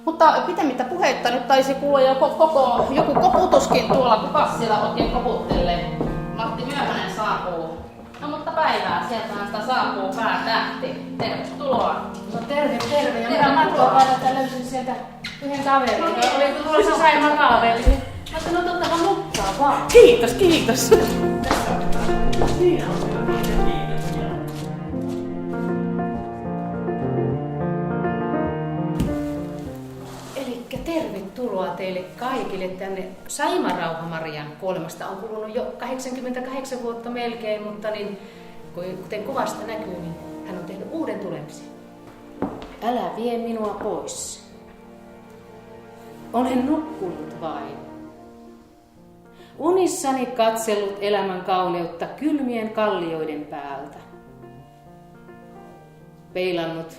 Mutta pitemmittä puheitta nyt taisi kuulla joku koputuskin tuolla. Kukas siellä oikein koputtelee? Matti Myöhänen saapuu. No mutta päivää, sieltähän sitä saapuu päätähti. Tervetuloa. No terve. Ja minä matkaa vain, että löysin sieltä yhden kaverin. Oli tulossa Saimaan kaaveri. Mä ajattelin, no tottahan nukkaa vaan. Kiitos. Elikkä tervetuloa teille kaikille tänne. Saimaan Rauha-Marian kuolemasta on kulunut jo 88 vuotta melkein, mutta niin, kuten kuvasta näkyy, niin hän on tehnyt uuden tulemisen. Älä vie minua pois. Olen nukkunut vain. Unissani katsellut elämän kauneutta kylmien kallioiden päältä. Peilannut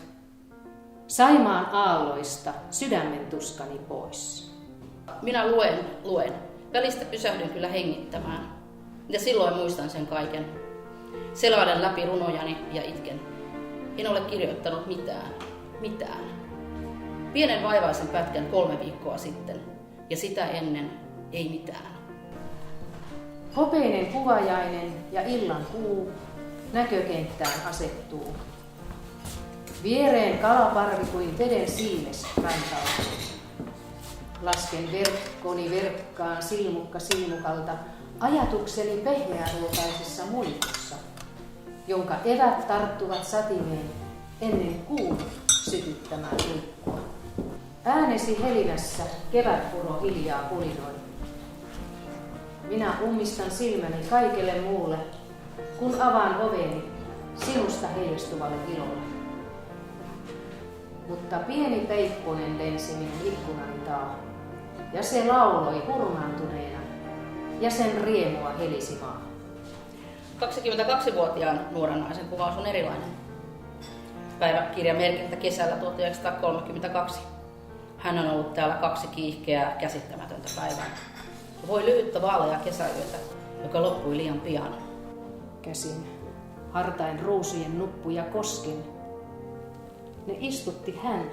Saimaan aalloista sydämen tuskani pois. Minä luen. Välistä pysähdyn kyllä hengittämään. Ja silloin muistan sen kaiken. Selailen läpi runojani ja itken. En ole kirjoittanut mitään. Pienen vaivaisen pätkän 3 viikkoa sitten. Ja sitä ennen ei mitään. Hopeinen kuvajainen ja illan kuu näkökenttään asettuu. Viereen kalaparvi kuin veden siimes rantautuu. Lasken verkkoni verkkaan silmukka silmukalta ajatukseni pehmeäruokaisessa muikossa, jonka evät tarttuvat satimeen ennen kuun sytyttämään liikkua. Äänesi helinässä kevätpuro hiljaa pulinoi. Minä ummistan silmäni kaikelle muulle, kun avaan oveni sinusta heijastuvalle ilolle. Mutta pieni peipponen lensi minun ikkunani taa, ja se lauloi hurmaantuneena, ja sen riemua helisi maa. 22-vuotiaan nuoren naisen kuvaus on erilainen. Päiväkirjamerkintä kesällä 1932. Hän on ollut täällä 2 kiihkeää, käsittämätöntä päivää. Voi lyhyttä vaaleaa kesäyötä, joka loppui liian pian. Käsin hartain ruusujen nuppuja kosken. Ne istutti hän,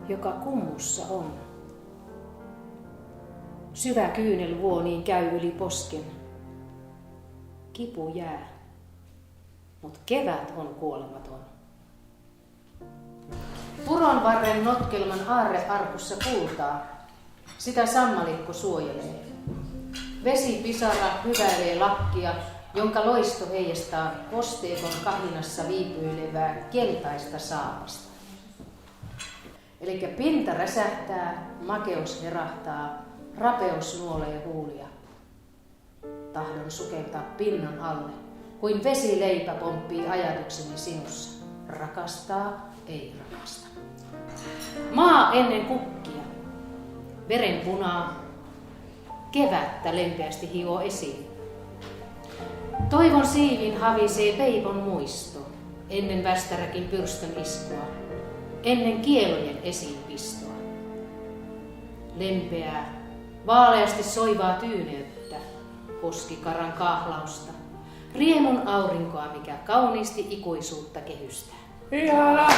joka kummussa on. Syvä kyynelvuoniin käy yli posken. Kipu jää, mut kevät on kuolematon. Puron varren notkelman aarrearkussa kultaa, sitä sammalikko suojelee. Vesipisara hyväilee lakkia, jonka loisto heijastaa kosteikon kahinassa viipyilevää keltaista saapasta. Elikkä pinta räsähtää, makeus herahtaa, rapeus nuolee huulia. Tahdon sukeltaa pinnan alle, kuin vesileipä pomppii ajatukseni sinussa. Rakastaa, ei rakasta. Maa ennen kukkia, verenpunaa, kevättä lempeästi hioo esiin. Toivon siivin havisee peipon muisto, ennen västäräkin pyrstön iskua, ennen kielojen esiinpistoa. Lempeää, vaaleasti soivaa tyyneyttä, poskikaran kahlausta, riemun aurinkoa, mikä kauniisti ikuisuutta kehystää. Ihana